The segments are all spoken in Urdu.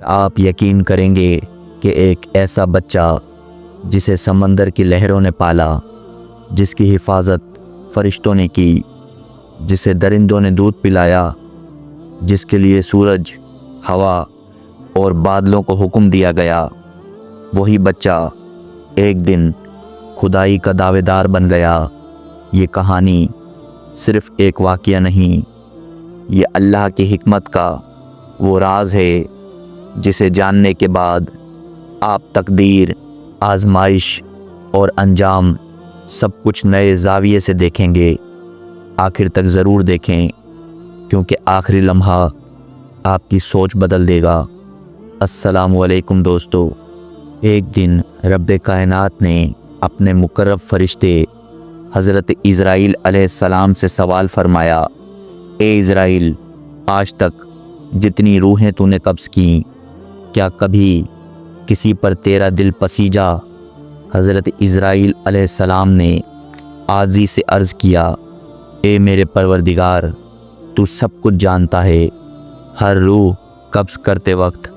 آپ یقین کریں گے کہ ایک ایسا بچہ جسے سمندر کی لہروں نے پالا، جس کی حفاظت فرشتوں نے کی، جسے درندوں نے دودھ پلایا، جس کے لیے سورج، ہوا اور بادلوں کو حکم دیا گیا، وہی بچہ ایک دن خدائی کا دعوے دار بن گیا۔ یہ کہانی صرف ایک واقعہ نہیں، یہ اللہ کی حکمت کا وہ راز ہے جسے جاننے کے بعد آپ تقدیر، آزمائش اور انجام سب کچھ نئے زاویے سے دیکھیں گے۔ آخر تک ضرور دیکھیں، کیونکہ آخری لمحہ آپ کی سوچ بدل دے گا۔ السلام علیکم دوستو۔ ایک دن رب کائنات نے اپنے مقرب فرشتے حضرت اسرائیل علیہ السلام سے سوال فرمایا، اے اسرائیل، آج تک جتنی روحیں تو نے قبض کیں، کیا کبھی کسی پر تیرا دل پسیجا؟ حضرت اسرائیل علیہ السلام نے عاجزی سے عرض کیا، اے میرے پروردگار، تو سب کچھ جانتا ہے، ہر روح قبض کرتے وقت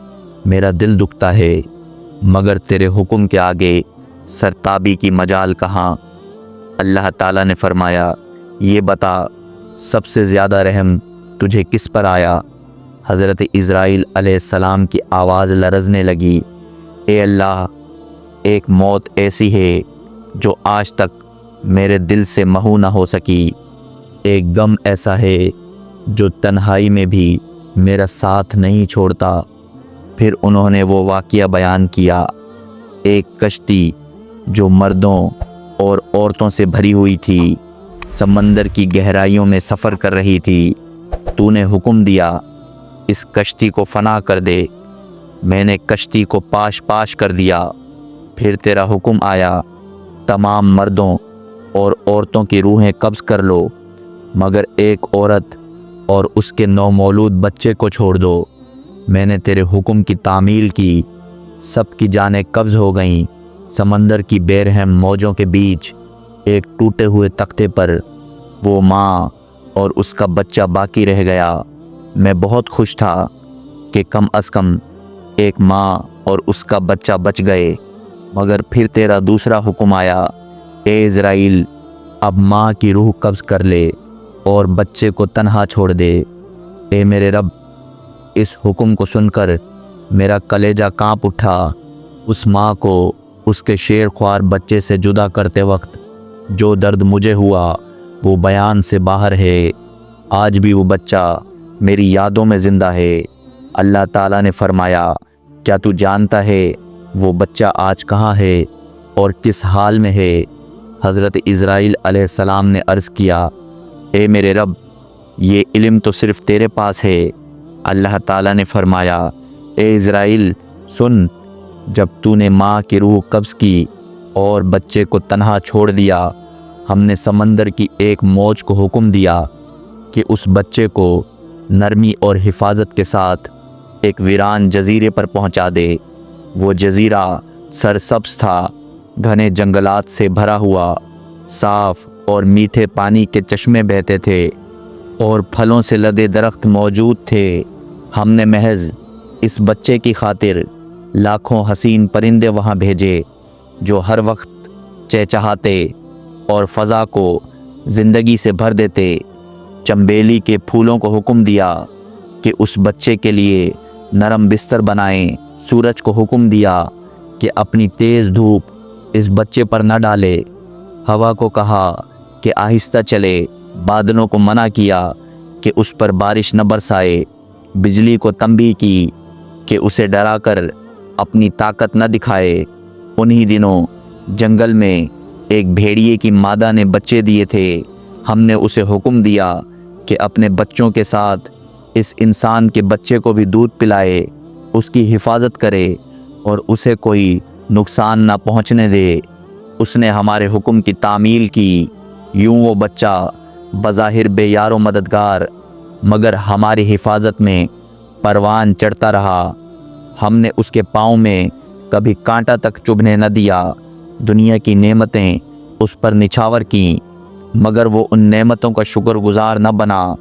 میرا دل دکھتا ہے، مگر تیرے حکم کے آگے سرتابی کی مجال کہاں؟ اللہ تعالیٰ نے فرمایا، یہ بتا سب سے زیادہ رحم تجھے کس پر آیا؟ حضرت اسرائیل علیہ السلام کی آواز لرزنے لگی، اے اللہ، ایک موت ایسی ہے جو آج تک میرے دل سے محو نہ ہو سکی، ایک غم ایسا ہے جو تنہائی میں بھی میرا ساتھ نہیں چھوڑتا۔ پھر انہوں نے وہ واقعہ بیان کیا، ایک کشتی جو مردوں اور عورتوں سے بھری ہوئی تھی، سمندر کی گہرائیوں میں سفر کر رہی تھی۔ تو نے حکم دیا، اس کشتی کو فنا کر دے۔ میں نے کشتی کو پاش پاش کر دیا۔ پھر تیرا حکم آیا، تمام مردوں اور عورتوں کی روحیں قبض کر لو، مگر ایک عورت اور اس کے نومولود بچے کو چھوڑ دو۔ میں نے تیرے حکم کی تعمیل کی، سب کی جانیں قبض ہو گئیں۔ سمندر کی بے رحم موجوں کے بیچ ایک ٹوٹے ہوئے تختے پر وہ ماں اور اس کا بچہ باقی رہ گیا۔ میں بہت خوش تھا کہ کم از کم ایک ماں اور اس کا بچہ بچ گئے، مگر پھر تیرا دوسرا حکم آیا، اے اسرائیل، اب ماں کی روح قبض کر لے اور بچے کو تنہا چھوڑ دے۔ اے میرے رب، اس حکم کو سن کر میرا کلیجہ کانپ اٹھا۔ اس ماں کو اس کے شیر خوار بچے سے جدا کرتے وقت جو درد مجھے ہوا وہ بیان سے باہر ہے۔ آج بھی وہ بچہ میری یادوں میں زندہ ہے۔ اللہ تعالیٰ نے فرمایا، کیا تو جانتا ہے وہ بچہ آج کہاں ہے اور کس حال میں ہے؟ حضرت اسرائیل علیہ السلام نے عرض کیا، اے میرے رب، یہ علم تو صرف تیرے پاس ہے۔ اللہ تعالیٰ نے فرمایا، اے اسرائیل سن، جب تو نے ماں کی روح قبض کی اور بچے کو تنہا چھوڑ دیا، ہم نے سمندر کی ایک موج کو حکم دیا کہ اس بچے کو نرمی اور حفاظت کے ساتھ ایک ویران جزیرے پر پہنچا دے۔ وہ جزیرہ سرسبز تھا، گھنے جنگلات سے بھرا ہوا، صاف اور میٹھے پانی کے چشمے بہتے تھے اور پھلوں سے لدے درخت موجود تھے۔ ہم نے محض اس بچے کی خاطر لاکھوں حسین پرندے وہاں بھیجے جو ہر وقت چہچہاتے اور فضا کو زندگی سے بھر دیتے۔ چنبیلی کے پھولوں کو حکم دیا کہ اس بچے کے لیے نرم بستر بنائیں۔ سورج کو حکم دیا کہ اپنی تیز دھوپ اس بچے پر نہ ڈالے۔ ہوا کو کہا کہ آہستہ چلے۔ بادلوں کو منع کیا کہ اس پر بارش نہ برسائے۔ بجلی کو تنبیہ کی کہ اسے ڈرا کر اپنی طاقت نہ دکھائے۔ انہی دنوں جنگل میں ایک بھیڑیے کی مادہ نے بچے دیے تھے۔ ہم نے اسے حکم دیا کہ اپنے بچوں کے ساتھ اس انسان کے بچے کو بھی دودھ پلائے، اس کی حفاظت کرے اور اسے کوئی نقصان نہ پہنچنے دے۔ اس نے ہمارے حکم کی تعمیل کی۔ یوں وہ بچہ بظاہر بے یار و مددگار مگر ہماری حفاظت میں پروان چڑھتا رہا۔ ہم نے اس کے پاؤں میں کبھی کانٹا تک چبھنے نہ دیا۔ دنیا کی نعمتیں اس پر نچھاور کیں، مگر وہ ان نعمتوں کا شکر گزار نہ بنا۔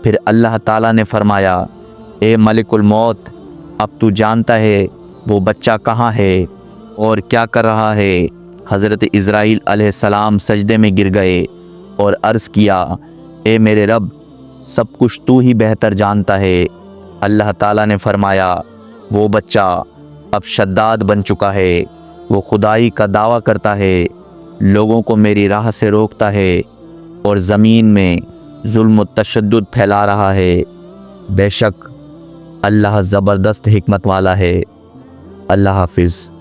پھر اللہ تعالیٰ نے فرمایا، اے ملک الموت، اب تو جانتا ہے وہ بچہ کہاں ہے اور کیا کر رہا ہے۔ حضرت اسرائیل علیہ السلام سجدے میں گر گئے اور عرض کیا، اے میرے رب، سب کچھ تو ہی بہتر جانتا ہے۔ اللہ تعالیٰ نے فرمایا، وہ بچہ اب شداد بن چکا ہے، وہ خدائی کا دعویٰ کرتا ہے، لوگوں کو میری راہ سے روکتا ہے اور زمین میں ظلم و تشدد پھیلا رہا ہے۔ بے شک اللہ زبردست حکمت والا ہے۔ اللہ حافظ۔